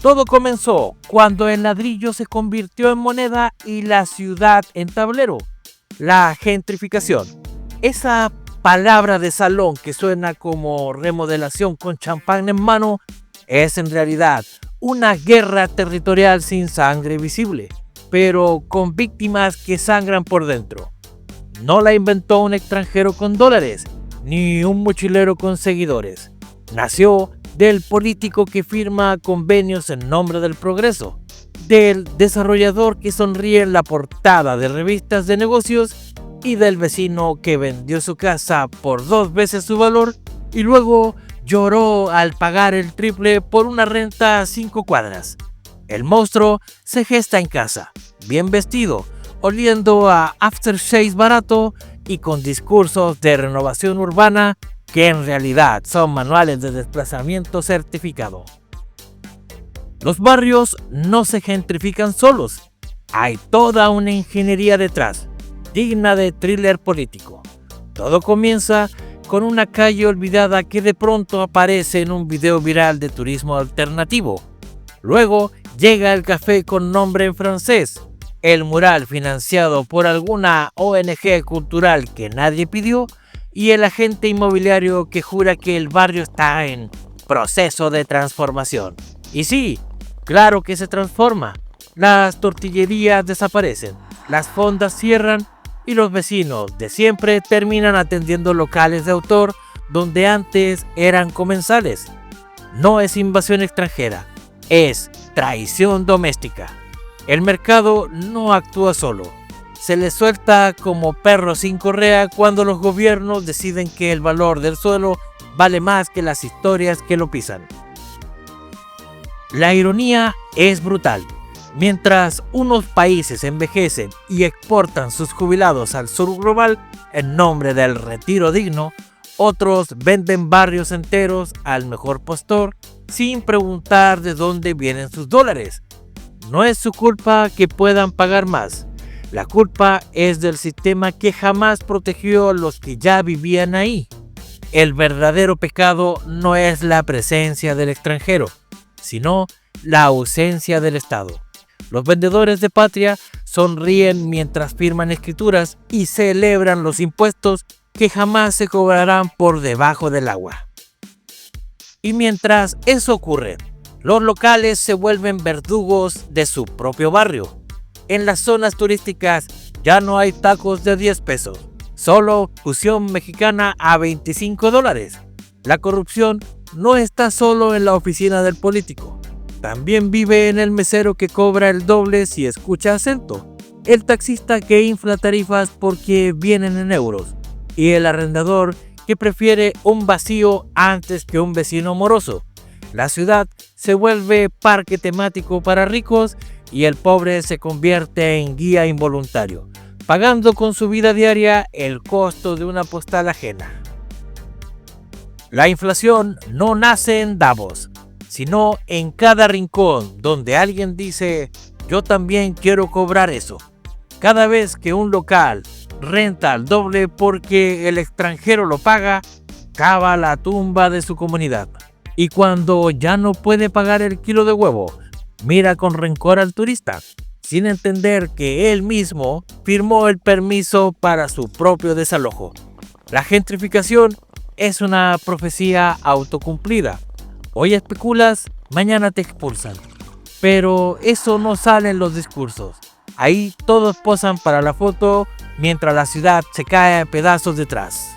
Todo comenzó cuando el ladrillo se convirtió en moneda y la ciudad en tablero. La gentrificación. Esa palabra de salón que suena como remodelación con champán en mano es en realidad una guerra territorial sin sangre visible, pero con víctimas que sangran por dentro. No la inventó un extranjero con dólares, ni un mochilero con seguidores. Nació del político que firma convenios en nombre del progreso, del desarrollador que sonríe en la portada de revistas de negocios y del vecino que vendió su casa por 2 veces su valor y luego lloró al pagar el triple por una renta a 5 cuadras. El monstruo se gesta en casa, bien vestido, oliendo a aftershave barato y con discursos de renovación urbana que en realidad son manuales de desplazamiento certificado. Los barrios no se gentrifican solos, hay toda una ingeniería detrás, digna de thriller político. Todo comienza con una calle olvidada que de pronto aparece en un video viral de turismo alternativo. Luego llega el café con nombre en francés, el mural financiado por alguna ONG cultural que nadie pidió y el agente inmobiliario que jura que el barrio está en proceso de transformación. Y sí, claro que se transforma. Las tortillerías desaparecen, las fondas cierran y los vecinos de siempre terminan atendiendo locales de autor donde antes eran comensales. No es invasión extranjera, es traición doméstica. El mercado no actúa solo. Se les suelta como perro sin correa cuando los gobiernos deciden que el valor del suelo vale más que las historias que lo pisan. La ironía es brutal. Mientras unos países envejecen y exportan sus jubilados al sur global en nombre del retiro digno, otros venden barrios enteros al mejor postor sin preguntar de dónde vienen sus dólares. No es su culpa que puedan pagar más. La culpa es del sistema que jamás protegió a los que ya vivían ahí. El verdadero pecado no es la presencia del extranjero, sino la ausencia del Estado. Los vendedores de patria sonríen mientras firman escrituras y celebran los impuestos que jamás se cobrarán por debajo del agua. Y mientras eso ocurre, los locales se vuelven verdugos de su propio barrio. En las zonas turísticas ya no hay tacos de 10 pesos, solo fusión mexicana a $25. La corrupción no está solo en la oficina del político, también vive en el mesero que cobra el doble si escucha acento, el taxista que infla tarifas porque vienen en euros y el arrendador que prefiere un vacío antes que un vecino moroso. La ciudad se vuelve parque temático para ricos y el pobre se convierte en guía involuntario, pagando con su vida diaria el costo de una postal ajena. La inflación no nace en Davos, sino en cada rincón donde alguien dice, yo también quiero cobrar eso. Cada vez que un local renta al doble porque el extranjero lo paga, cava la tumba de su comunidad. Y cuando ya no puede pagar el kilo de huevo, mira con rencor al turista, sin entender que él mismo firmó el permiso para su propio desalojo. La gentrificación es una profecía autocumplida. Hoy especulas, mañana te expulsan. Pero eso no sale en los discursos. Ahí todos posan para la foto mientras la ciudad se cae a pedazos detrás.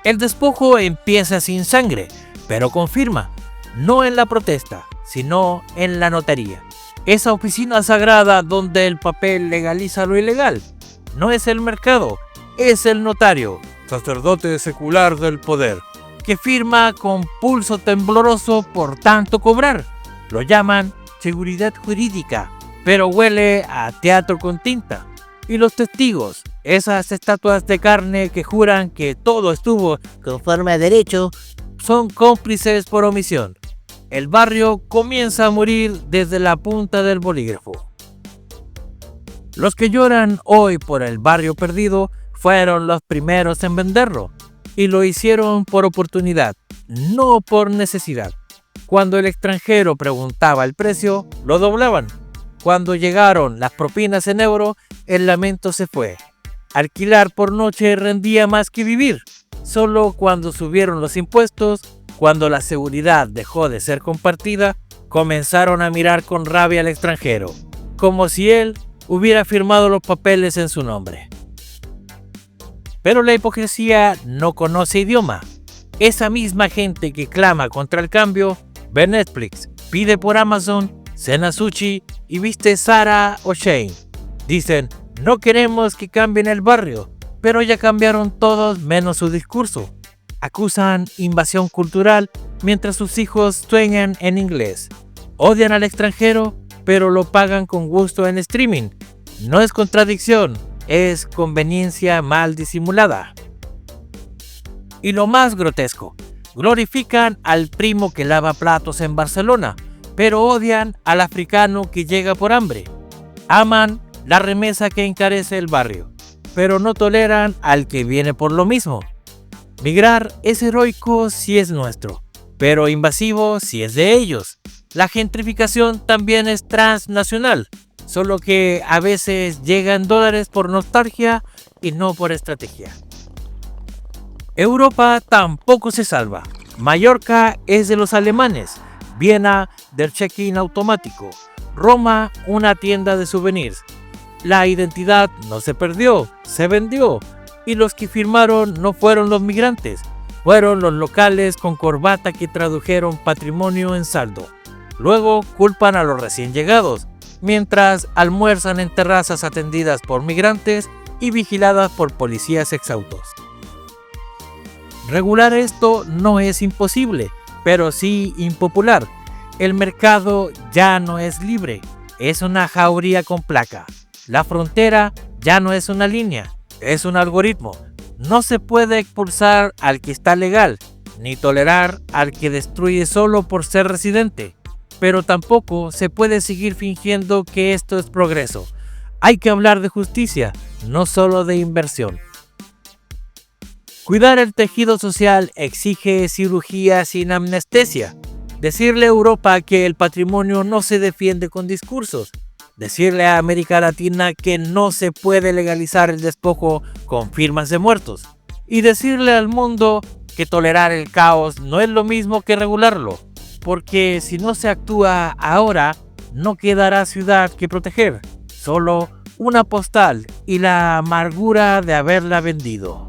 El despojo empieza sin sangre, pero confirma, no en la protesta, sino en la notaría. Esa oficina sagrada donde el papel legaliza lo ilegal. No es el mercado, es el notario, sacerdote secular del poder, que firma con pulso tembloroso por tanto cobrar. Lo llaman seguridad jurídica, pero huele a teatro con tinta. Y los testigos, esas estatuas de carne que juran que todo estuvo conforme a derecho, son cómplices por omisión. El barrio comienza a morir desde la punta del bolígrafo. Los que lloran hoy por el barrio perdido fueron los primeros en venderlo, y lo hicieron por oportunidad, no por necesidad. Cuando el extranjero preguntaba el precio, lo doblaban. Cuando llegaron las propinas en euro, el lamento se fue. Alquilar por noche rendía más que vivir. Solo cuando subieron los impuestos, cuando la seguridad dejó de ser compartida, comenzaron a mirar con rabia al extranjero, como si él hubiera firmado los papeles en su nombre. Pero la hipocresía no conoce idioma. Esa misma gente que clama contra el cambio ve Netflix, pide por Amazon, cena sushi y viste Zara o Shein. Dicen, no queremos que cambien el barrio, pero ya cambiaron todos menos su discurso. Acusan invasión cultural mientras sus hijos sueñan en inglés. Odian al extranjero, pero lo pagan con gusto en streaming. No es contradicción, es conveniencia mal disimulada. Y lo más grotesco, glorifican al primo que lava platos en Barcelona, pero odian al africano que llega por hambre. Aman la remesa que encarece el barrio, pero no toleran al que viene por lo mismo. Migrar es heroico si es nuestro, pero invasivo si es de ellos. La gentrificación también es transnacional, solo que a veces llega en dólares por nostalgia y no por estrategia. Europa tampoco se salva. Mallorca es de los alemanes, Viena del check-in automático, Roma una tienda de souvenirs. La identidad no se perdió, se vendió, y los que firmaron no fueron los migrantes, fueron los locales con corbata que tradujeron patrimonio en saldo. Luego culpan a los recién llegados, mientras almuerzan en terrazas atendidas por migrantes y vigiladas por policías exhaustos. Regular esto no es imposible, pero sí impopular. El mercado ya no es libre, es una jauría con placa. La frontera ya no es una línea, es un algoritmo. No se puede expulsar al que está legal, ni tolerar al que destruye solo por ser residente. Pero tampoco se puede seguir fingiendo que esto es progreso. Hay que hablar de justicia, no solo de inversión. Cuidar el tejido social exige cirugía sin anestesia. Decirle a Europa que el patrimonio no se defiende con discursos. Decirle a América Latina que no se puede legalizar el despojo con firmas de muertos. Y decirle al mundo que tolerar el caos no es lo mismo que regularlo. Porque si no se actúa ahora, no quedará ciudad que proteger. Solo una postal y la amargura de haberla vendido.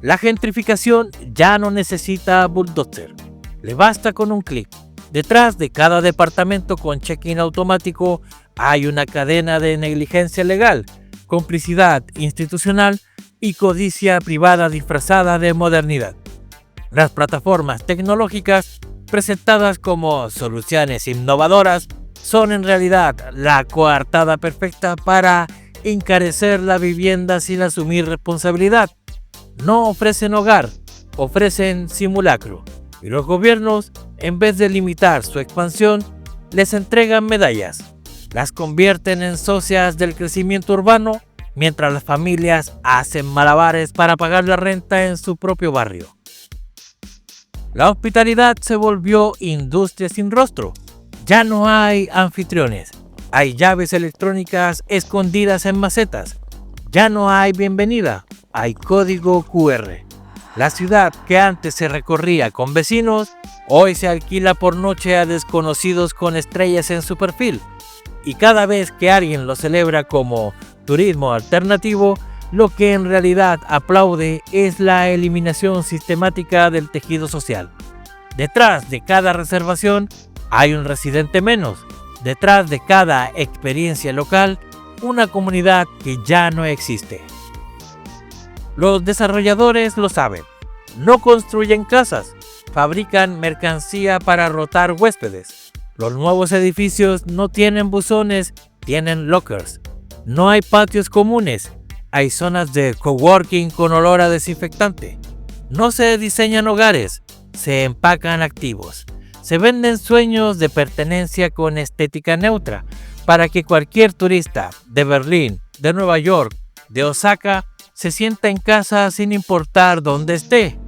La gentrificación ya no necesita bulldozer. Le basta con un clic. Detrás de cada departamento con check-in automático hay una cadena de negligencia legal, complicidad institucional y codicia privada disfrazada de modernidad. Las plataformas tecnológicas, presentadas como soluciones innovadoras, son en realidad la coartada perfecta para encarecer la vivienda sin asumir responsabilidad. No ofrecen hogar, ofrecen simulacro. Y los gobiernos, en vez de limitar su expansión, les entregan medallas. Las convierten en socias del crecimiento urbano, mientras las familias hacen malabares para pagar la renta en su propio barrio. La hospitalidad se volvió industria sin rostro. Ya no hay anfitriones. Hay llaves electrónicas escondidas en macetas. Ya no hay bienvenida. Hay código QR. La ciudad que antes se recorría con vecinos, hoy se alquila por noche a desconocidos con estrellas en su perfil. Y cada vez que alguien lo celebra como turismo alternativo, lo que en realidad aplaude es la eliminación sistemática del tejido social. Detrás de cada reservación hay un residente menos. Detrás de cada experiencia local, una comunidad que ya no existe. Los desarrolladores lo saben. No construyen casas, fabrican mercancía para rotar huéspedes. Los nuevos edificios no tienen buzones, tienen lockers. No hay patios comunes, hay zonas de coworking con olor a desinfectante. No se diseñan hogares, se empacan activos. Se venden sueños de pertenencia con estética neutra para que cualquier turista de Berlín, de Nueva York, de Osaka se sienta en casa sin importar dónde esté.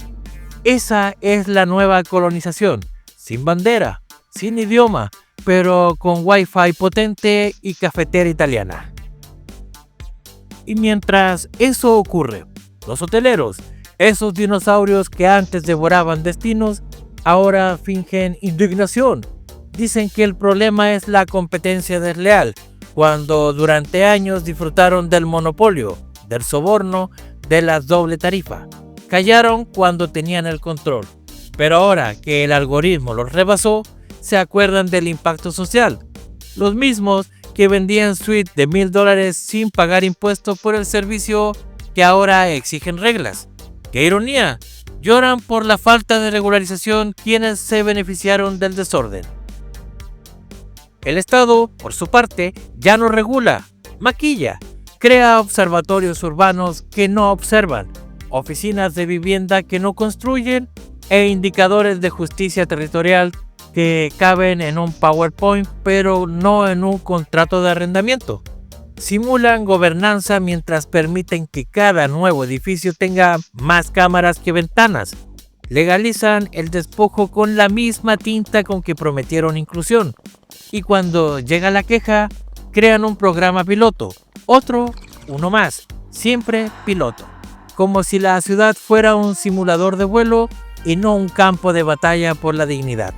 Esa es la nueva colonización, sin bandera, sin idioma, pero con wifi potente y cafetera italiana. Y mientras eso ocurre, los hoteleros, esos dinosaurios que antes devoraban destinos, ahora fingen indignación. Dicen que el problema es la competencia desleal, cuando durante años disfrutaron del monopolio, del soborno, de la doble tarifa. Callaron cuando tenían el control, pero ahora que el algoritmo los rebasó, se acuerdan del impacto social. Los mismos que vendían suites de $1,000 sin pagar impuestos por el servicio, que ahora exigen reglas. ¡Qué ironía! Lloran por la falta de regularización quienes se beneficiaron del desorden. El Estado, por su parte, ya no regula, maquilla, crea observatorios urbanos que no observan, oficinas de vivienda que no construyen e indicadores de justicia territorial que caben en un PowerPoint pero no en un contrato de arrendamiento. Simulan gobernanza mientras permiten que cada nuevo edificio tenga más cámaras que ventanas. Legalizan el despojo con la misma tinta con que prometieron inclusión. Y cuando llega la queja, crean un programa piloto. Otro, uno más, siempre piloto. Como si la ciudad fuera un simulador de vuelo y no un campo de batalla por la dignidad.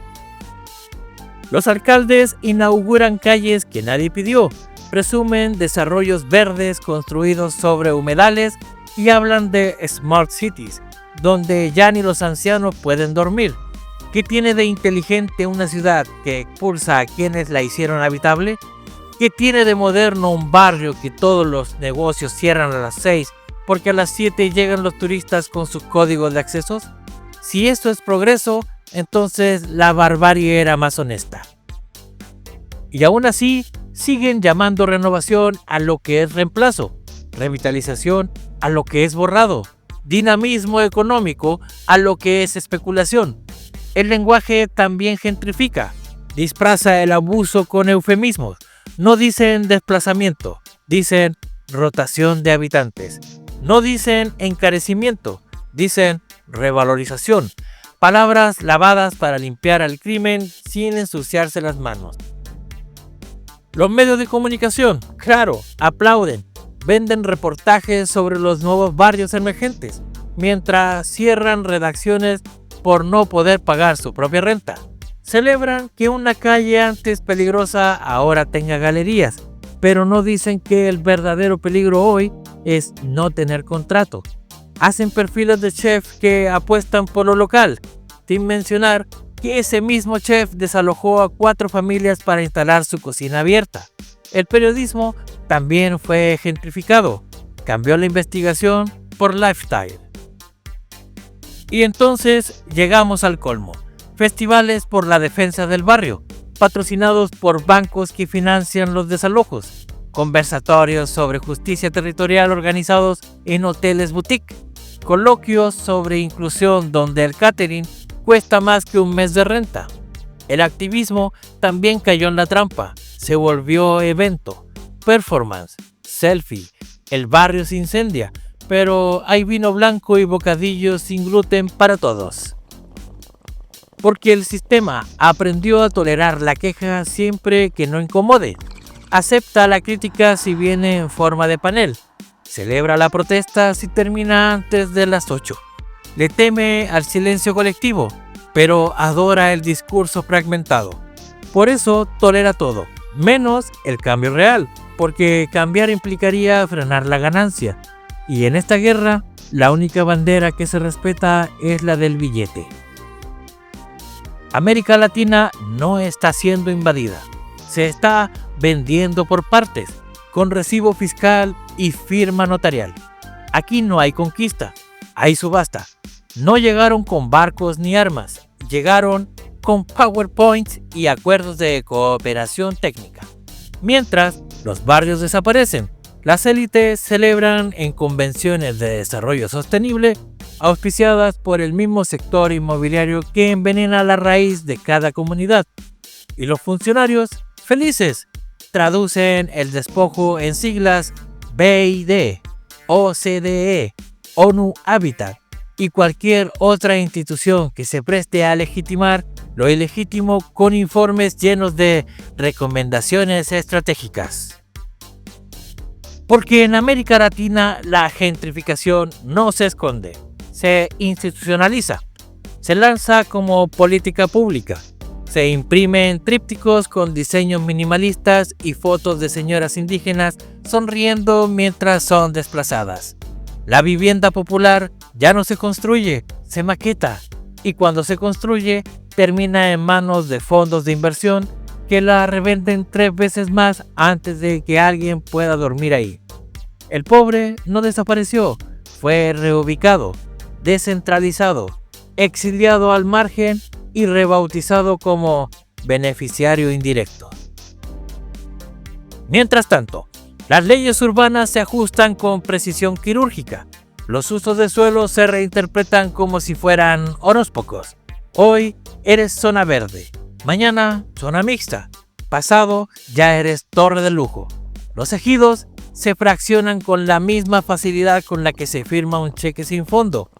Los alcaldes inauguran calles que nadie pidió, presumen desarrollos verdes construidos sobre humedales y hablan de Smart Cities, donde ya ni los ancianos pueden dormir. ¿Qué tiene de inteligente una ciudad que expulsa a quienes la hicieron habitable? ¿Qué tiene de moderno un barrio que todos los negocios cierran a las 6 porque a las 7 llegan los turistas con sus códigos de accesos? Si esto es progreso, entonces la barbarie era más honesta. Y aún así, siguen llamando renovación a lo que es reemplazo, revitalización a lo que es borrado, dinamismo económico a lo que es especulación. El lenguaje también gentrifica, disfraza el abuso con eufemismos. No dicen desplazamiento, dicen rotación de habitantes. No dicen encarecimiento, dicen revalorización. Palabras lavadas para limpiar al crimen sin ensuciarse las manos. Los medios de comunicación, claro, aplauden, venden reportajes sobre los nuevos barrios emergentes, mientras cierran redacciones por no poder pagar su propia renta. Celebran que una calle antes peligrosa ahora tenga galerías, pero no dicen que el verdadero peligro hoy es no tener contrato. Hacen perfiles de chefs que apuestan por lo local, sin mencionar que ese mismo chef desalojó a 4 familias para instalar su cocina abierta. El periodismo también fue gentrificado, cambió la investigación por lifestyle. Y entonces llegamos al colmo. Festivales por la defensa del barrio, patrocinados por bancos que financian los desalojos. Conversatorios sobre justicia territorial organizados en hoteles boutique. Coloquios sobre inclusión donde el catering cuesta más que un mes de renta. El activismo también cayó en la trampa. Se volvió evento, performance, selfie. El barrio se incendia, pero hay vino blanco y bocadillos sin gluten para todos. Porque el sistema aprendió a tolerar la queja siempre que no incomode. Acepta la crítica si viene en forma de panel. Celebra la protesta si termina antes de las 8. Le teme al silencio colectivo, pero adora el discurso fragmentado. Por eso tolera todo, menos el cambio real, porque cambiar implicaría frenar la ganancia. Y en esta guerra, la única bandera que se respeta es la del billete. América Latina no está siendo invadida, se está vendiendo por partes, con recibo fiscal y firma notarial. Aquí no hay conquista, hay subasta. No llegaron con barcos ni armas, llegaron con PowerPoints y acuerdos de cooperación técnica. Mientras, los barrios desaparecen, las élites celebran en convenciones de desarrollo sostenible auspiciadas por el mismo sector inmobiliario que envenena la raíz de cada comunidad. Y los funcionarios, felices, traducen el despojo en siglas BID, OCDE, ONU Habitat, y cualquier otra institución que se preste a legitimar lo ilegítimo con informes llenos de recomendaciones estratégicas. Porque en América Latina la gentrificación no se esconde, se institucionaliza, se lanza como política pública, se imprime en trípticos con diseños minimalistas y fotos de señoras indígenas sonriendo mientras son desplazadas. La vivienda popular ya no se construye, se maqueta, y cuando se construye termina en manos de fondos de inversión que la revenden 3 veces más antes de que alguien pueda dormir ahí. El pobre no desapareció, fue reubicado, descentralizado, exiliado al margen y rebautizado como beneficiario indirecto. Mientras tanto, las leyes urbanas se ajustan con precisión quirúrgica. Los usos de suelo se reinterpretan como si fueran horóscopos. Hoy eres zona verde, mañana zona mixta, pasado ya eres torre de lujo. Los ejidos se fraccionan con la misma facilidad con la que se firma un cheque sin fondo.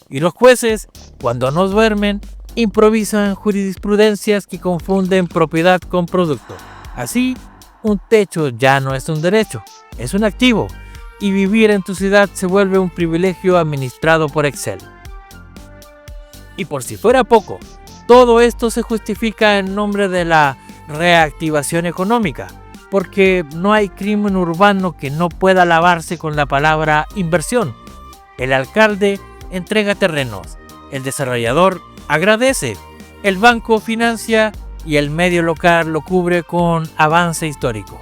Y los jueces, cuando no duermen, improvisan jurisprudencias que confunden propiedad con producto. Así, un techo ya no es un derecho, es un activo, y vivir en tu ciudad se vuelve un privilegio administrado por Excel. Y por si fuera poco, todo esto se justifica en nombre de la reactivación económica, porque no hay crimen urbano que no pueda lavarse con la palabra inversión. El alcalde entrega terrenos, el desarrollador agradece, el banco financia y el medio local lo cubre con avance histórico.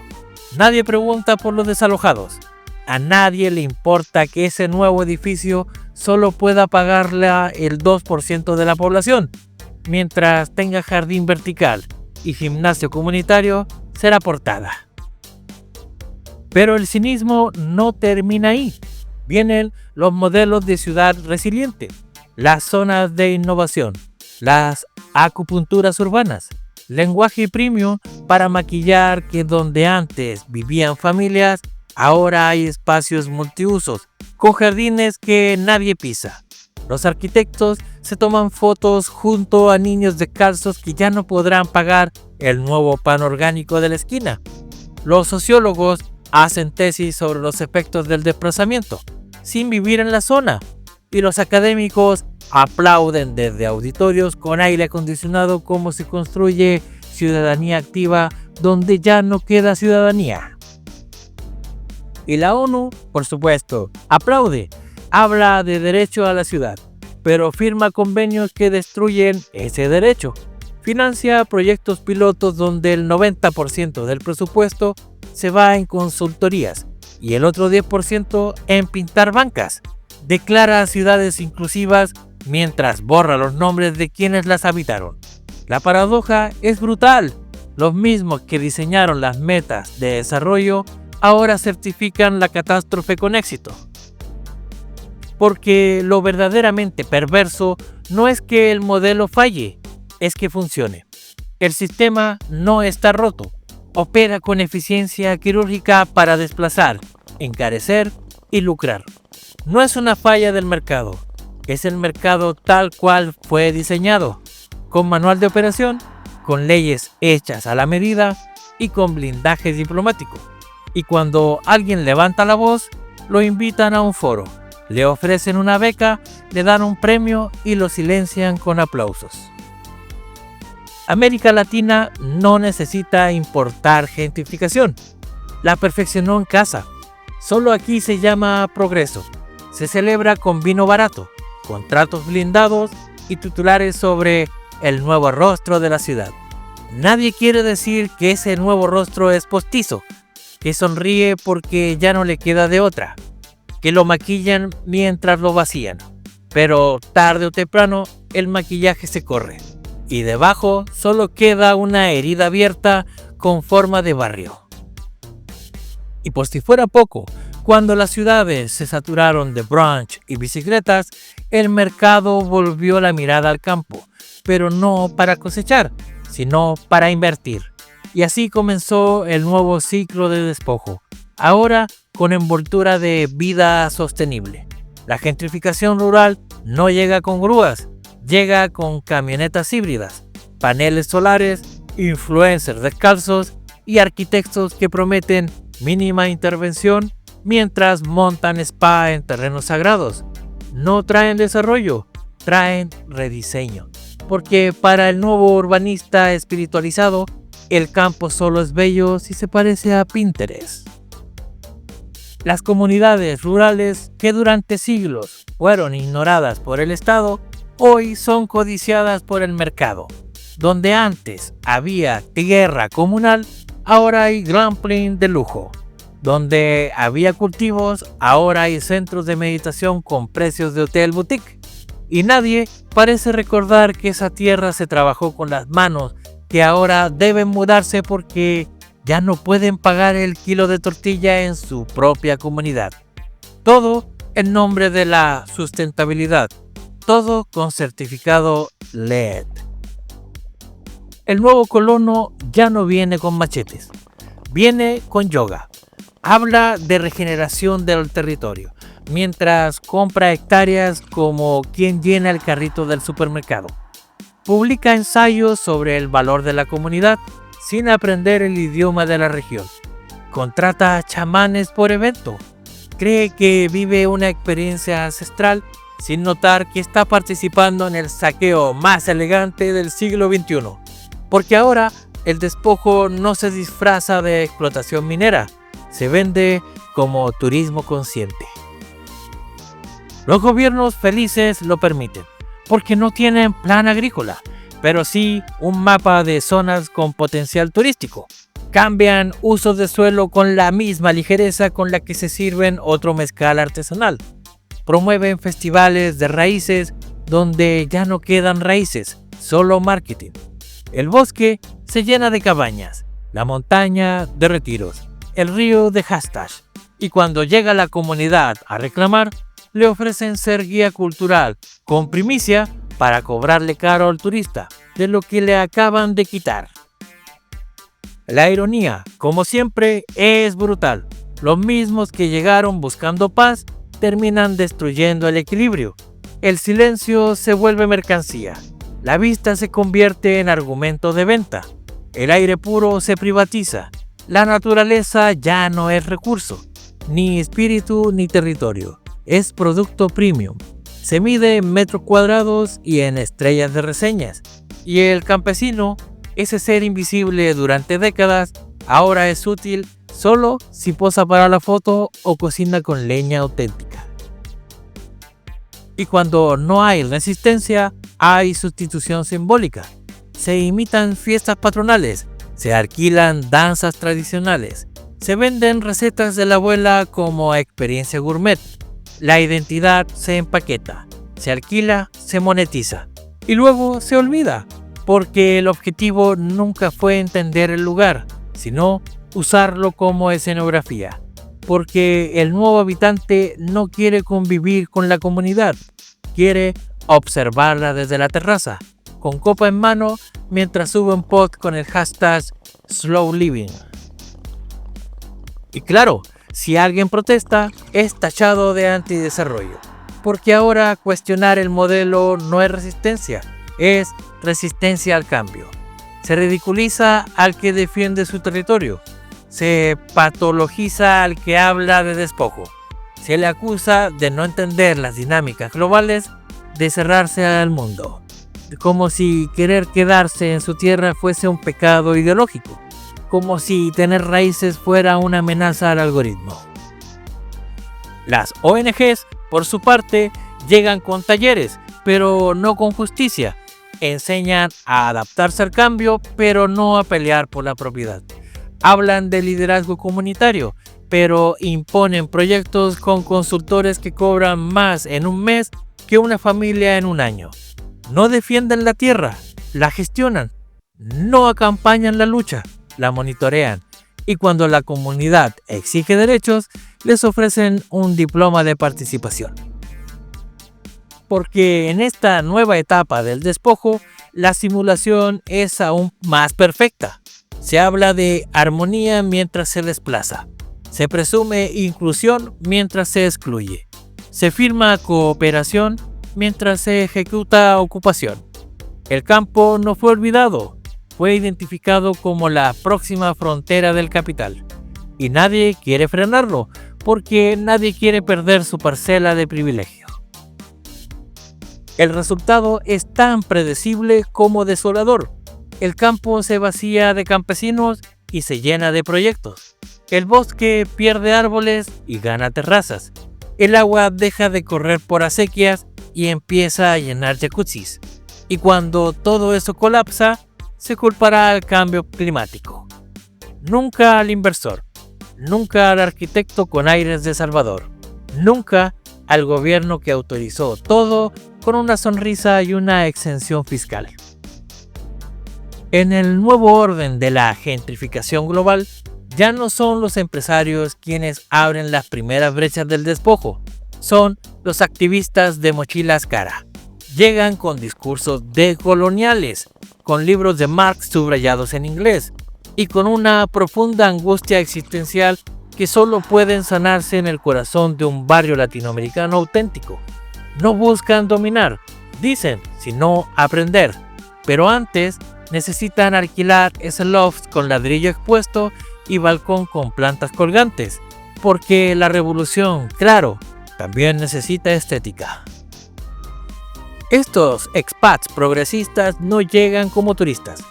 Nadie pregunta por los desalojados. A nadie le importa que ese nuevo edificio solo pueda pagarla el 2% de la población. Mientras tenga jardín vertical y gimnasio comunitario, será portada. Pero el cinismo no termina ahí. Vienen los modelos de ciudad resiliente, las zonas de innovación, las acupunturas urbanas, lenguaje premium para maquillar que donde antes vivían familias, ahora hay espacios multiusos, con jardines que nadie pisa. Los arquitectos se toman fotos junto a niños descalzos que ya no podrán pagar el nuevo pan orgánico de la esquina. Los sociólogos hacen tesis sobre los efectos del desplazamiento, sin vivir en la zona. Y los académicos aplauden desde auditorios con aire acondicionado como se construye ciudadanía activa donde ya no queda ciudadanía. Y la ONU, por supuesto, aplaude, habla de derecho a la ciudad, pero firma convenios que destruyen ese derecho. Financia proyectos pilotos donde el 90% del presupuesto se va en consultorías y el otro 10% en pintar bancas. Declara ciudades inclusivas mientras borra los nombres de quienes las habitaron. La paradoja es brutal. Los mismos que diseñaron las metas de desarrollo ahora certifican la catástrofe con éxito. Porque lo verdaderamente perverso no es que el modelo falle, es que funcione. El sistema no está roto. Opera con eficiencia quirúrgica para desplazar, encarecer y lucrar. No es una falla del mercado, es el mercado tal cual fue diseñado, con manual de operación, con leyes hechas a la medida y con blindaje diplomático. Y cuando alguien levanta la voz, lo invitan a un foro, le ofrecen una beca, le dan un premio y lo silencian con aplausos. América Latina no necesita importar gentrificación, la perfeccionó en casa. Solo aquí se llama progreso. Se celebra con vino barato, contratos blindados y titulares sobre el nuevo rostro de la ciudad. Nadie quiere decir que ese nuevo rostro es postizo, que sonríe porque ya no le queda de otra, que lo maquillan mientras lo vacían. Pero tarde o temprano el maquillaje se corre y debajo solo queda una herida abierta con forma de barrio. Y por si fuera poco, cuando las ciudades se saturaron de brunch y bicicletas, el mercado volvió la mirada al campo, pero no para cosechar, sino para invertir. Y así comenzó el nuevo ciclo de despojo, ahora con envoltura de vida sostenible. La gentrificación rural no llega con grúas, llega con camionetas híbridas, paneles solares, influencers descalzos y arquitectos que prometen mínima intervención mientras montan spa en terrenos sagrados. No traen desarrollo, traen rediseño. Porque para el nuevo urbanista espiritualizado, el campo solo es bello si se parece a Pinterest. Las comunidades rurales que durante siglos fueron ignoradas por el Estado, hoy son codiciadas por el mercado. Donde antes había tierra comunal, ahora hay glamping de lujo. Donde había cultivos, ahora hay centros de meditación con precios de hotel boutique. Y nadie parece recordar que esa tierra se trabajó con las manos, que ahora deben mudarse porque ya no pueden pagar el kilo de tortilla en su propia comunidad. Todo en nombre de la sustentabilidad, todo con certificado LED. El nuevo colono ya no viene con machetes, viene con yoga. Habla de regeneración del territorio, mientras compra hectáreas como quien llena el carrito del supermercado. Publica ensayos sobre el valor de la comunidad sin aprender el idioma de la región. Contrata chamanes por evento. Cree que vive una experiencia ancestral sin notar que está participando en el saqueo más elegante del siglo XXI. Porque ahora el despojo no se disfraza de explotación minera, se vende como turismo consciente. Los gobiernos felices lo permiten, porque no tienen plan agrícola, pero sí un mapa de zonas con potencial turístico. Cambian usos de suelo con la misma ligereza con la que se sirven otro mezcal artesanal. Promueven festivales de raíces donde ya no quedan raíces, solo marketing. El bosque se llena de cabañas, la montaña de retiros, el río de hashtag. Y cuando llega la comunidad a reclamar, le ofrecen ser guía cultural con primicia para cobrarle caro al turista de lo que le acaban de quitar. La ironía, como siempre, es brutal. Los mismos que llegaron buscando paz terminan destruyendo el equilibrio. El silencio se vuelve mercancía. La vista se convierte en argumento de venta. El aire puro se privatiza. La naturaleza ya no es recurso, ni espíritu ni territorio. Es producto premium. Se mide en metros cuadrados y en estrellas de reseñas. Y el campesino, ese ser invisible durante décadas, ahora es útil solo si posa para la foto o cocina con leña auténtica. Y cuando no hay resistencia, hay sustitución simbólica. Se imitan fiestas patronales, se alquilan danzas tradicionales, se venden recetas de la abuela como experiencia gourmet. La identidad se empaqueta, se alquila, se monetiza y luego se olvida, porque el objetivo nunca fue entender el lugar, sino usarlo como escenografía. Porque el nuevo habitante no quiere convivir con la comunidad, quiere observarla desde la terraza, con copa en mano, mientras sube un post con el hashtag Slow Living. Y claro, si alguien protesta, es tachado de antidesarrollo, porque ahora cuestionar el modelo no es resistencia, es resistencia al cambio. Se ridiculiza al que defiende su territorio, se patologiza al que habla de despojo, se le acusa de no entender las dinámicas globales, de cerrarse al mundo, como si querer quedarse en su tierra fuese un pecado ideológico, como si tener raíces fuera una amenaza al algoritmo. Las ONGs, por su parte, llegan con talleres, pero no con justicia. Enseñan a adaptarse al cambio, pero no a pelear por la propiedad. Hablan de liderazgo comunitario, pero imponen proyectos con consultores que cobran más en un mes que una familia en un año. No defienden la tierra, la gestionan. No acompañan la lucha, la monitorean. Y cuando la comunidad exige derechos, les ofrecen un diploma de participación. Porque en esta nueva etapa del despojo, la simulación es aún más perfecta. Se habla de armonía mientras se desplaza. Se presume inclusión mientras se excluye. Se firma cooperación mientras se ejecuta ocupación. El campo no fue olvidado, fue identificado como la próxima frontera del capital. Y nadie quiere frenarlo, porque nadie quiere perder su parcela de privilegio. El resultado es tan predecible como desolador. El campo se vacía de campesinos y se llena de proyectos. El bosque pierde árboles y gana terrazas. El agua deja de correr por acequias y empieza a llenar jacuzzis. Y cuando todo eso colapsa, se culpará al cambio climático. Nunca al inversor, nunca al arquitecto con aires de Salvador, nunca al gobierno que autorizó todo con una sonrisa y una exención fiscal. En el nuevo orden de la gentrificación global, ya no son los empresarios quienes abren las primeras brechas del despojo, son los activistas de mochilas cara. Llegan con discursos decoloniales, con libros de Marx subrayados en inglés y con una profunda angustia existencial que solo pueden sanarse en el corazón de un barrio latinoamericano auténtico. No buscan dominar, dicen, sino aprender, pero antes necesitan alquilar ese loft con ladrillo expuesto y balcón con plantas colgantes, porque la revolución, claro, también necesita estética. Estos expats progresistas no llegan como turistas,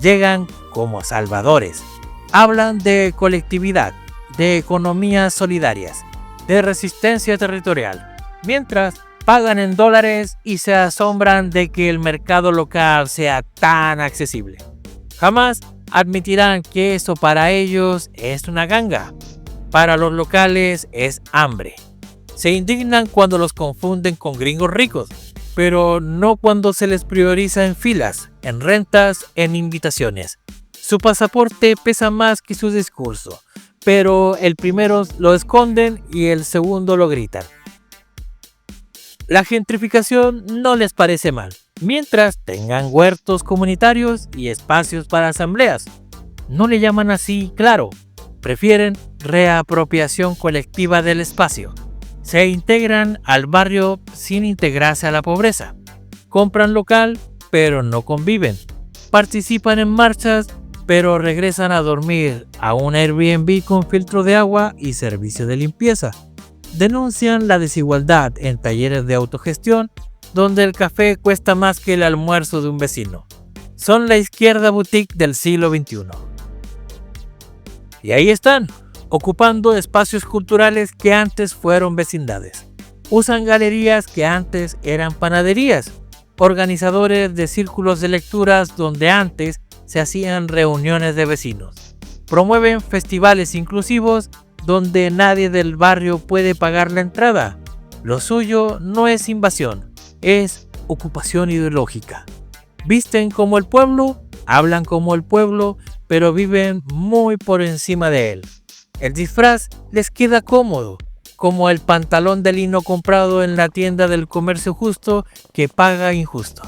llegan como salvadores. Hablan de colectividad, de economías solidarias, de resistencia territorial, mientras pagan en dólares y se asombran de que el mercado local sea tan accesible. Jamás admitirán que eso para ellos es una ganga, para los locales es hambre. Se indignan cuando los confunden con gringos ricos, pero no cuando se les prioriza en filas, en rentas, en invitaciones. Su pasaporte pesa más que su discurso, pero el primero lo esconden y el segundo lo gritan. La gentrificación no les parece mal, mientras tengan huertos comunitarios y espacios para asambleas. No le llaman así, claro, prefieren reapropiación colectiva del espacio. Se integran al barrio sin integrarse a la pobreza. Compran local, pero no conviven. Participan en marchas, pero regresan a dormir a un Airbnb con filtro de agua y servicio de limpieza. Denuncian la desigualdad en talleres de autogestión, donde el café cuesta más que el almuerzo de un vecino. Son la izquierda boutique del siglo XXI. Y ahí están, ocupando espacios culturales que antes fueron vecindades. Usan galerías que antes eran panaderías. Organizadores de círculos de lecturas donde antes se hacían reuniones de vecinos. Promueven festivales inclusivos donde nadie del barrio puede pagar la entrada. Lo suyo no es invasión, es ocupación ideológica. Visten como el pueblo, hablan como el pueblo, pero viven muy por encima de él. El disfraz les queda cómodo, como el pantalón de lino comprado en la tienda del comercio justo que paga injusto.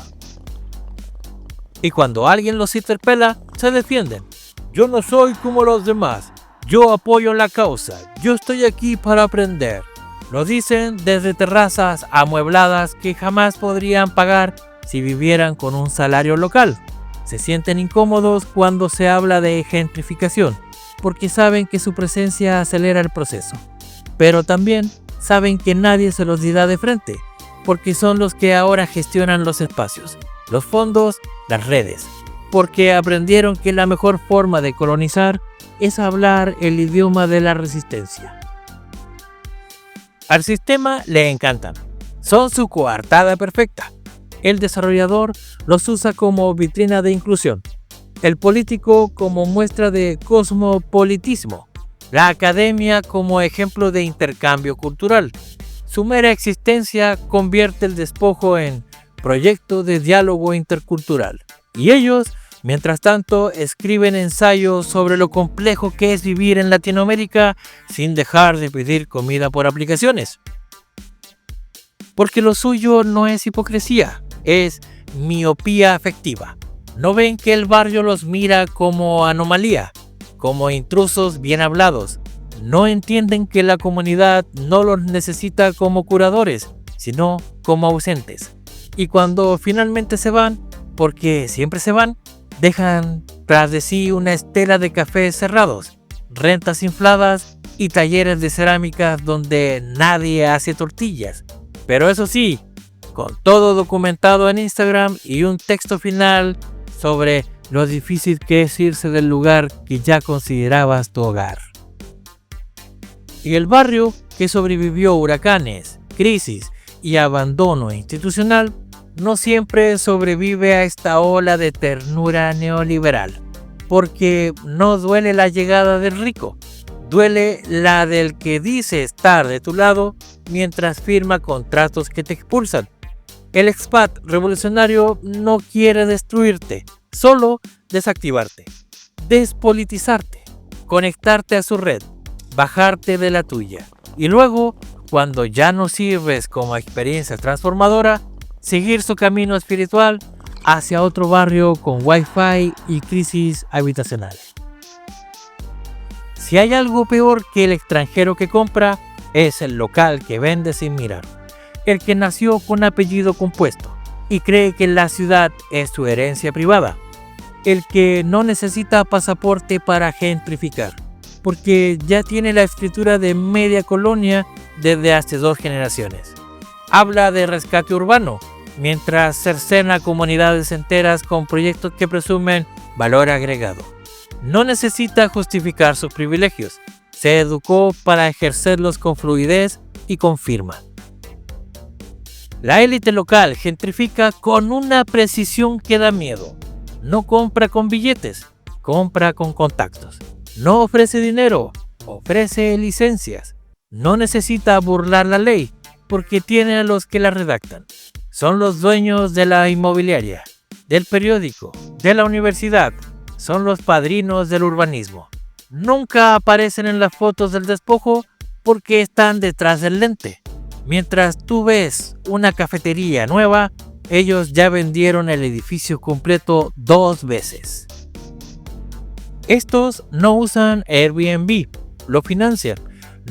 Y cuando alguien los interpela, se defienden. Yo no soy como los demás. Yo apoyo la causa, yo estoy aquí para aprender. Lo dicen desde terrazas amuebladas que jamás podrían pagar si vivieran con un salario local. Se sienten incómodos cuando se habla de gentrificación, porque saben que su presencia acelera el proceso. Pero también saben que nadie se los dirá de frente, porque son los que ahora gestionan los espacios, los fondos, las redes, porque aprendieron que la mejor forma de colonizar es hablar el idioma de la resistencia. Al sistema le encantan, son su coartada perfecta. El desarrollador los usa como vitrina de inclusión, el político como muestra de cosmopolitismo, la academia como ejemplo de intercambio cultural. Su mera existencia convierte el despojo en proyecto de diálogo intercultural. Y ellos, mientras tanto, escriben ensayos sobre lo complejo que es vivir en Latinoamérica sin dejar de pedir comida por aplicaciones. Porque lo suyo no es hipocresía, es miopía afectiva. No ven que el barrio los mira como anomalía, como intrusos bien hablados. No entienden que la comunidad no los necesita como curadores, sino como ausentes. Y cuando finalmente se van, porque siempre se van, dejan tras de sí una estela de cafés cerrados, rentas infladas y talleres de cerámica donde nadie hace tortillas. Pero eso sí, con todo documentado en Instagram y un texto final sobre lo difícil que es irse del lugar que ya considerabas tu hogar. Y el barrio que sobrevivió huracanes, crisis y abandono institucional no siempre sobrevive a esta ola de ternura neoliberal, porque no duele la llegada del rico, duele la del que dice estar de tu lado mientras firma contratos que te expulsan. El expat revolucionario no quiere destruirte, solo desactivarte, despolitizarte, conectarte a su red, bajarte de la tuya y luego, cuando ya no sirves como experiencia transformadora, seguir su camino espiritual hacia otro barrio con wifi y crisis habitacional. Si hay algo peor que el extranjero que compra, es el local que vende sin mirar, el que nació con apellido compuesto y cree que la ciudad es su herencia privada, el que no necesita pasaporte para gentrificar, porque ya tiene la escritura de media colonia desde hace 2 generaciones. Habla de rescate urbano, mientras cercena comunidades enteras con proyectos que presumen valor agregado. No necesita justificar sus privilegios, se educó para ejercerlos con fluidez y con firma. La élite local gentrifica con una precisión que da miedo. No compra con billetes, compra con contactos. No ofrece dinero, ofrece licencias. No necesita burlar la ley, porque tiene a los que la redactan. Son los dueños de la inmobiliaria, del periódico, de la universidad. Son los padrinos del urbanismo. Nunca aparecen en las fotos del despojo porque están detrás del lente. Mientras tú ves una cafetería nueva, ellos ya vendieron el edificio completo 2 veces. Estos no usan Airbnb, lo financian,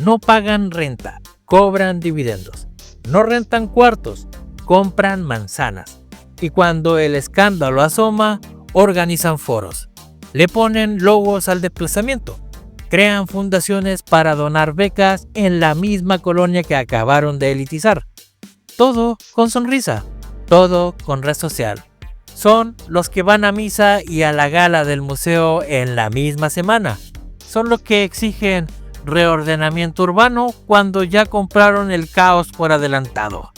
no pagan renta, cobran dividendos, no rentan cuartos, compran manzanas. Y cuando el escándalo asoma, organizan foros, le ponen logos al desplazamiento, crean fundaciones para donar becas en la misma colonia que acabaron de elitizar. Todo con sonrisa, todo con red social. Son los que van a misa y a la gala del museo en la misma semana. Son los que exigen reordenamiento urbano cuando ya compraron el caos por adelantado.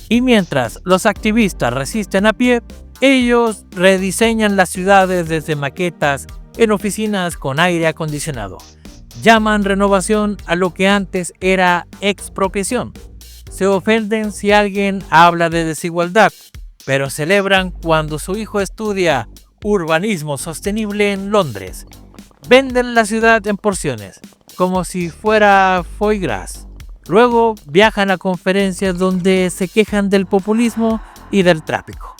Y mientras los activistas resisten a pie, ellos rediseñan las ciudades desde maquetas en oficinas con aire acondicionado. Llaman renovación a lo que antes era expropiación. Se ofenden si alguien habla de desigualdad, pero celebran cuando su hijo estudia urbanismo sostenible en Londres. Venden la ciudad en porciones, como si fuera foie gras. Luego viajan a conferencias donde se quejan del populismo y del tráfico.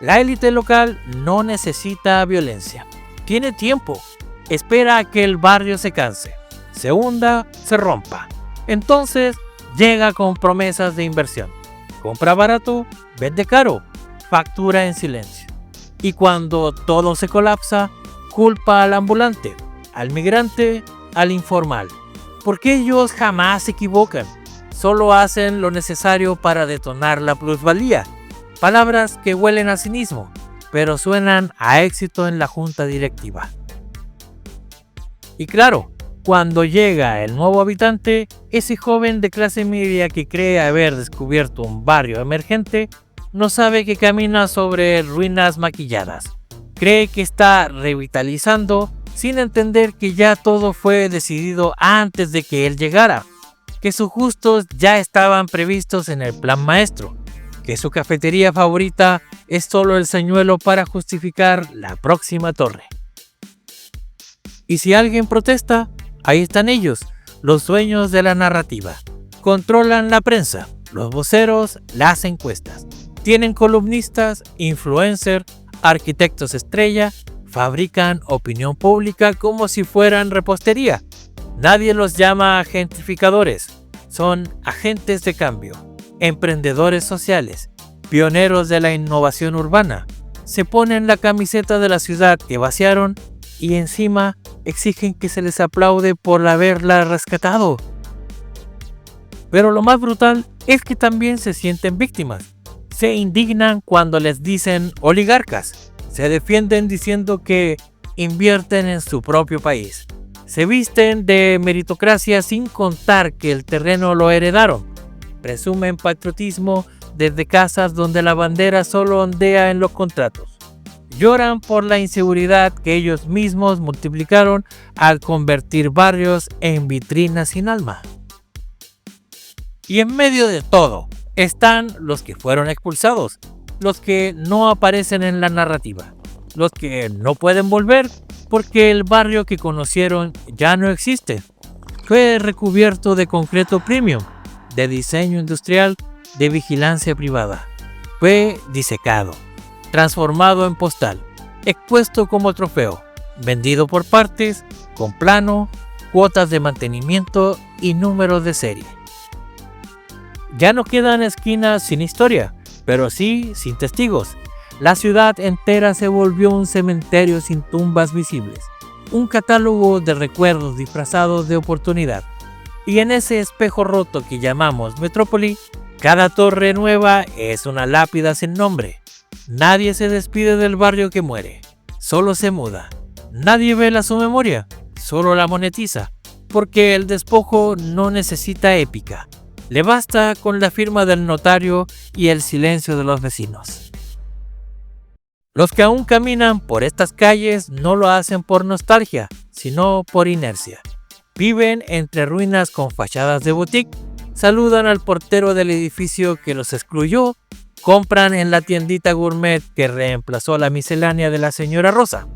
La élite local no necesita violencia. Tiene tiempo. Espera a que el barrio se canse, se hunda, se rompa. Entonces llega con promesas de inversión. Compra barato, vende caro, factura en silencio. Y cuando todo se colapsa, culpa al ambulante, al migrante, al informal. Porque ellos jamás se equivocan. Solo hacen lo necesario para detonar la plusvalía. Palabras que huelen a cinismo, pero suenan a éxito en la junta directiva. Y claro, cuando llega el nuevo habitante, ese joven de clase media que cree haber descubierto un barrio emergente, no sabe que camina sobre ruinas maquilladas. Cree que está revitalizando sin entender que ya todo fue decidido antes de que él llegara, que sus gustos ya estaban previstos en el plan maestro, que su cafetería favorita es solo el señuelo para justificar la próxima torre. Y si alguien protesta, ahí están ellos, los dueños de la narrativa. Controlan la prensa, los voceros, las encuestas. Tienen columnistas, influencers, arquitectos estrella, fabrican opinión pública como si fueran repostería. Nadie los llama gentrificadores, son agentes de cambio, emprendedores sociales, pioneros de la innovación urbana. Se ponen la camiseta de la ciudad que vaciaron y encima exigen que se les aplaude por haberla rescatado. Pero lo más brutal es que también se sienten víctimas. Se indignan cuando les dicen oligarcas. Se defienden diciendo que invierten en su propio país. Se visten de meritocracia sin contar que el terreno lo heredaron. Presumen patriotismo desde casas donde la bandera solo ondea en los contratos. Lloran por la inseguridad que ellos mismos multiplicaron al convertir barrios en vitrinas sin alma. Y en medio de todo están los que fueron expulsados, los que no aparecen en la narrativa, los que no pueden volver porque el barrio que conocieron ya no existe. Fue recubierto de concreto premium, de diseño industrial, de vigilancia privada. Fue disecado, transformado en postal, expuesto como trofeo, vendido por partes, con plano, cuotas de mantenimiento y números de serie. Ya no quedan esquinas sin historia, pero sí sin testigos. La ciudad entera se volvió un cementerio sin tumbas visibles, un catálogo de recuerdos disfrazados de oportunidad. Y en ese espejo roto que llamamos metrópoli, cada torre nueva es una lápida sin nombre. Nadie se despide del barrio que muere, solo se muda. Nadie vela su memoria, solo la monetiza, porque el despojo no necesita épica. Le basta con la firma del notario y el silencio de los vecinos. Los que aún caminan por estas calles no lo hacen por nostalgia, sino por inercia. Viven entre ruinas con fachadas de boutique, saludan al portero del edificio que los excluyó, compran en la tiendita gourmet que reemplazó la miscelánea de la señora Rosa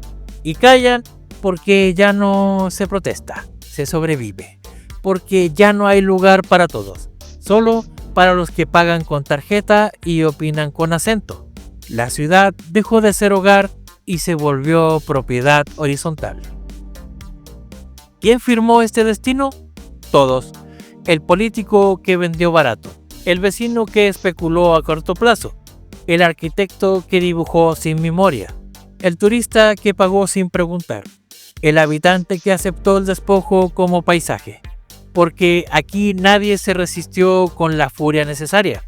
y callan porque ya no se protesta, se sobrevive, porque ya no hay lugar para todos, solo para los que pagan con tarjeta y opinan con acento. La ciudad dejó de ser hogar y se volvió propiedad horizontal. ¿Quién firmó este destino? Todos. El político que vendió barato, el vecino que especuló a corto plazo, el arquitecto que dibujó sin memoria, el turista que pagó sin preguntar, el habitante que aceptó el despojo como paisaje. Porque aquí nadie se resistió con la furia necesaria,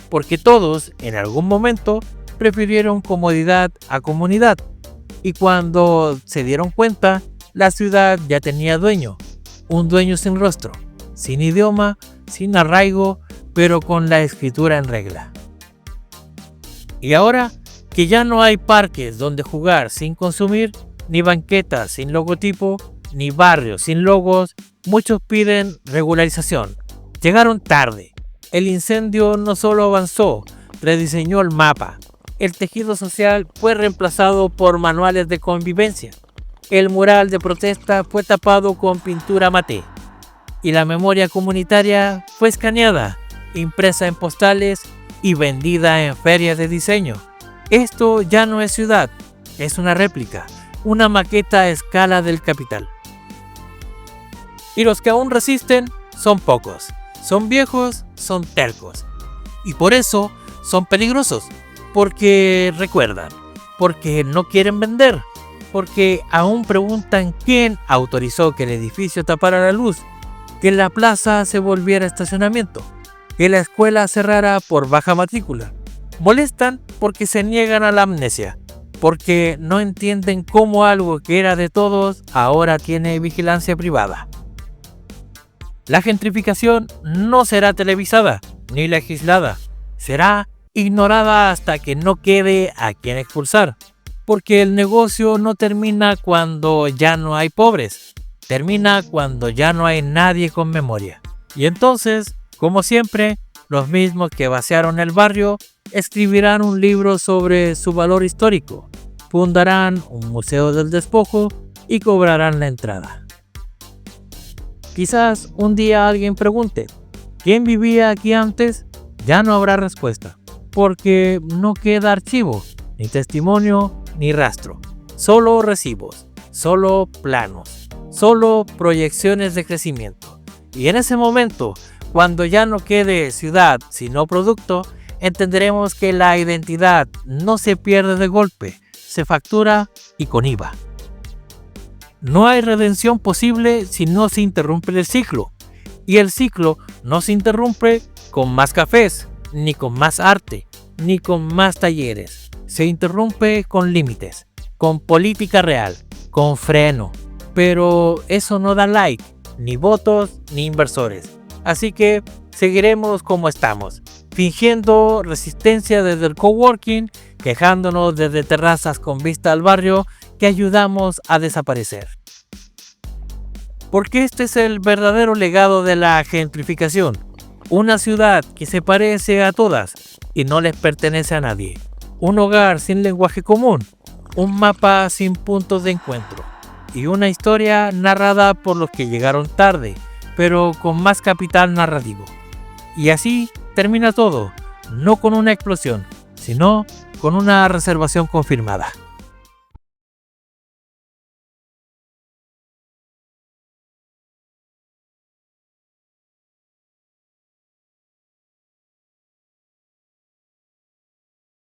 porque todos, en algún momento, prefirieron comodidad a comunidad. Y cuando se dieron cuenta, la ciudad ya tenía dueño, un dueño sin rostro, sin idioma, sin arraigo, pero con la escritura en regla. Y ahora que ya no hay parques donde jugar sin consumir, ni banquetas sin logotipo, ni barrios sin logos, muchos piden regularización. Llegaron tarde. El incendio no solo avanzó, rediseñó el mapa. El tejido social fue reemplazado por manuales de convivencia. El mural de protesta fue tapado con pintura maté. Y la memoria comunitaria fue escaneada, impresa en postales y vendida en ferias de diseño. Esto ya no es ciudad, es una réplica, una maqueta a escala del capital. Y los que aún resisten son pocos, son viejos, son tercos. Y por eso son peligrosos, porque recuerdan, porque no quieren vender, porque aún preguntan quién autorizó que el edificio tapara la luz, que la plaza se volviera estacionamiento, que la escuela cerrara por baja matrícula. Molestan porque se niegan a la amnesia, porque no entienden cómo algo que era de todos ahora tiene vigilancia privada. La gentrificación no será televisada ni legislada, será ignorada hasta que no quede a quien expulsar, porque el negocio no termina cuando ya no hay pobres, termina cuando ya no hay nadie con memoria. Y entonces, como siempre, los mismos que vaciaron el barrio escribirán un libro sobre su valor histórico, fundarán un museo del despojo y cobrarán la entrada. Quizás un día alguien pregunte, ¿quién vivía aquí antes? Ya no habrá respuesta, porque no queda archivo, ni testimonio, ni rastro. Solo recibos, solo planos, solo proyecciones de crecimiento. Y en ese momento, Cuando ya no quede ciudad sino producto, entenderemos que la identidad no se pierde de golpe, se factura y con IVA. No hay redención posible si no se interrumpe el ciclo. Y el ciclo no se interrumpe con más cafés, ni con más arte, ni con más talleres. Se interrumpe con límites, con política real, con freno. Pero eso no da like, ni votos, ni inversores. Así que seguiremos como estamos, fingiendo resistencia desde el coworking, quejándonos desde terrazas con vista al barrio que ayudamos a desaparecer. Porque este es el verdadero legado de la gentrificación. Una ciudad que se parece a todas y no les pertenece a nadie. Un hogar sin lenguaje común, un mapa sin puntos de encuentro y una historia narrada por los que llegaron tarde, pero con más capital narrativo. Y así termina todo, no con una explosión, sino con una reservación confirmada.